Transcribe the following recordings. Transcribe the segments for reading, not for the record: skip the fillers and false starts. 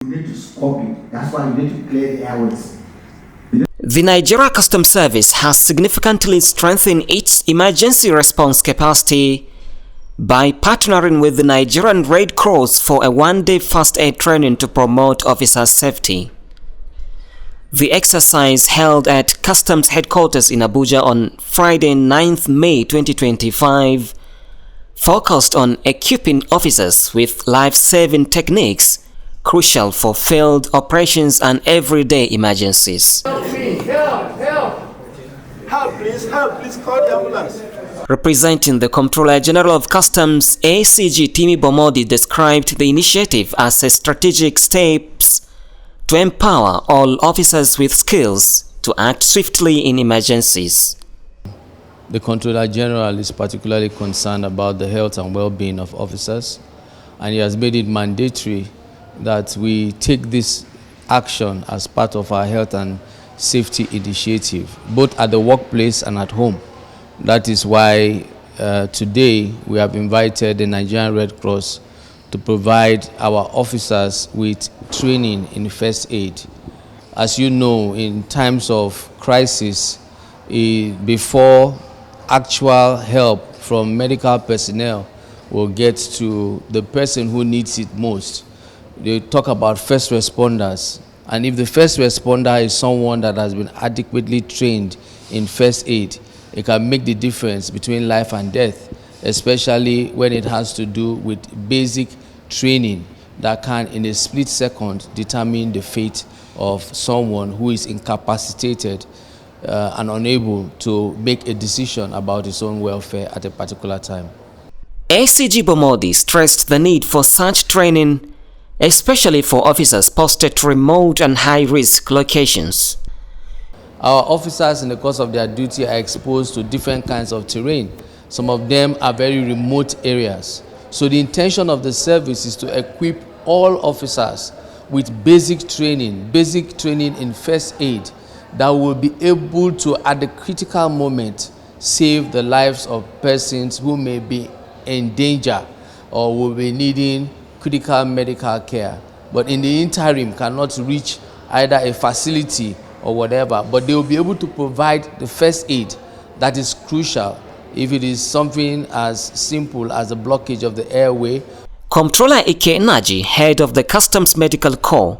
You need to scope it. That's why you need to clear the airways. The Nigeria Customs Service has significantly strengthened its emergency response capacity by partnering with the Nigerian Red Cross for a one-day first aid training to promote officer safety. The exercise held at Customs Headquarters in Abuja on Friday 9th May 2025 focused on equipping officers with life-saving techniques crucial for field operations and everyday emergencies. Help me! Help! Help! Help, please! Help, please! Call the ambulance! Representing the Comptroller General of Customs, ACG Timi Bomodi described the initiative as a strategic steps to empower all officers with skills to act swiftly in emergencies. The Comptroller General is particularly concerned about the health and well-being of officers, and he has made it mandatory that we take this action as part of our health and safety initiative, both at the workplace and at home. That is why today we have invited the Nigerian Red Cross to provide our officers with training in first aid. As you know, in times of crisis, before actual help from medical personnel will get to the person who needs it most, they talk about first responders. And if the first responder is someone that has been adequately trained in first aid, it can make the difference between life and death, especially when it has to do with basic training that can, in a split second, determine the fate of someone who is incapacitated and unable to make a decision about his own welfare at a particular time. ACG Bomodi stressed the need for such training, especially for officers posted to remote and high-risk locations. Our officers, in the course of their duty, are exposed to different kinds of terrain. Some of them are very remote areas. So the intention of the service is to equip all officers with basic training in first aid that will be able to, at the critical moment, save the lives of persons who may be in danger or will be needing critical medical care, but in the interim cannot reach either a facility or whatever, but they will be able to provide the first aid that is crucial if it is something as simple as a blockage of the airway. Comptroller Ike Naji, head of the Customs Medical Corps,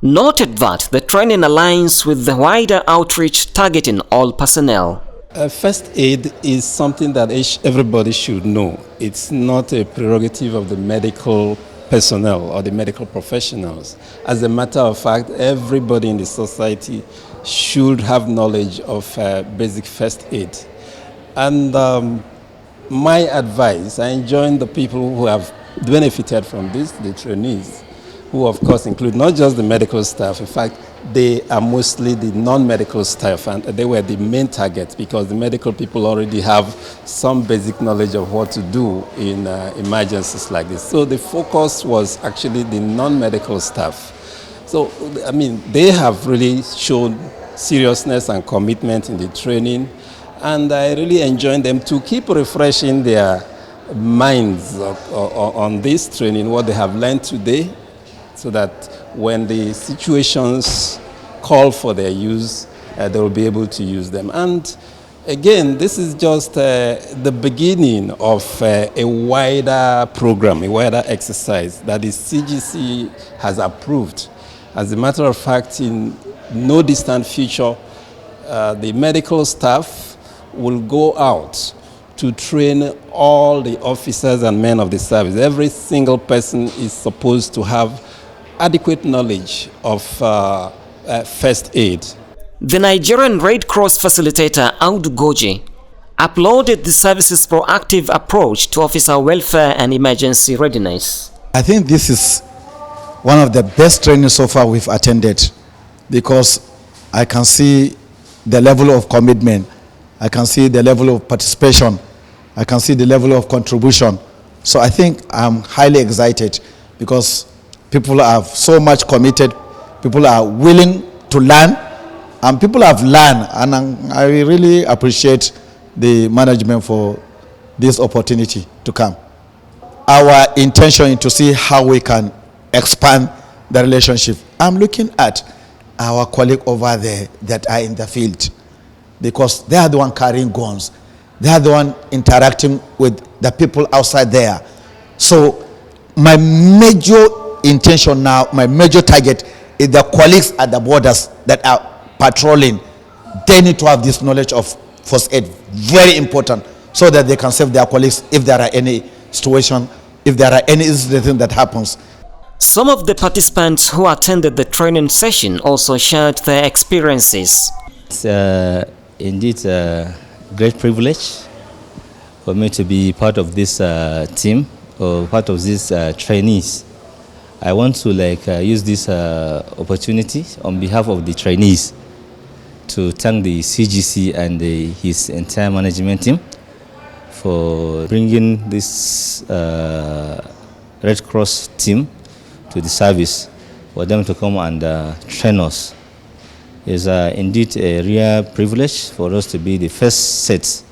noted that the training aligns with the wider outreach targeting all personnel. First aid is something that everybody should know. It's not a prerogative of the medical personnel or the medical professionals. As a matter of fact, everybody in the society should have knowledge of basic first aid. And my advice, I join the people who have benefited from this, the trainees, who of course include not just the medical staff. In fact, they are mostly the non-medical staff, and they were the main target because the medical people already have some basic knowledge of what to do in emergencies like this. So the focus was actually the non-medical staff. So, I mean, they have really shown seriousness and commitment in the training, and I really enjoin them to keep refreshing their minds on this training, what they have learned today, so that when the situations call for their use, they will be able to use them. And again, this is just the beginning of a wider program, a wider exercise that the CGC has approved. As a matter of fact, in no distant future, the medical staff will go out to train all the officers and men of the service. Every single person is supposed to have adequate knowledge of first aid. The Nigerian Red Cross facilitator Audu Goji applauded the service's proactive approach to officer welfare and emergency readiness. I think this is one of the best trainings so far we've attended, because I can see the level of commitment, I can see the level of participation, I can see the level of contribution. So I think I'm highly excited because people are so much committed, people are willing to learn, and people have learned, and I really appreciate the management for this opportunity to come. Our intention is to see how we can expand the relationship. I'm looking at our colleague over there that are in the field, because they are the one carrying guns. They are the one interacting with the people outside there. So my major intention now, my major target is the colleagues at the borders that are patrolling. They need to have this knowledge of first aid, very important, so that they can save their colleagues if there are any situation, if there are any incident that happens. Some of the participants who attended the training session also shared their experiences. It's indeed a great privilege for me to be part of this team, or part of these trainees. I want to use this opportunity on behalf of the trainees to thank the CGC and his entire management team for bringing this Red Cross team to the service, for them to come and train us. It's indeed a real privilege for us to be the first set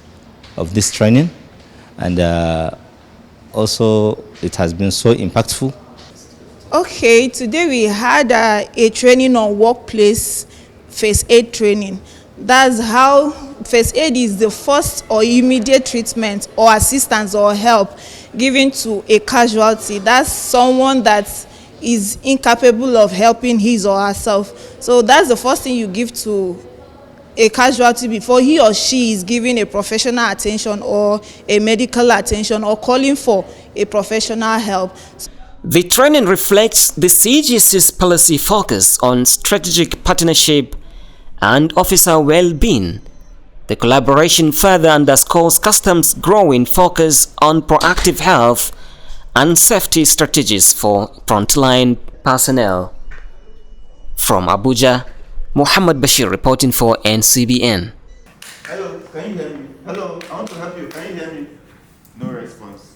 of this training, and also it has been so impactful. Okay, today we had a training on workplace first aid training. That's how first aid is the first or immediate treatment or assistance or help given to a casualty. That's someone that is incapable of helping his or herself. So that's the first thing you give to a casualty before he or she is giving a professional attention or a medical attention or calling for a professional help. The training reflects the CGC's policy focus on strategic partnership and officer well-being. The collaboration further underscores Customs' growing focus on proactive health and safety strategies for frontline personnel. From Abuja, Muhammad Bashir reporting for NCBN. Hello, can you hear me? Hello, I want to help you. Can you hear me? No response.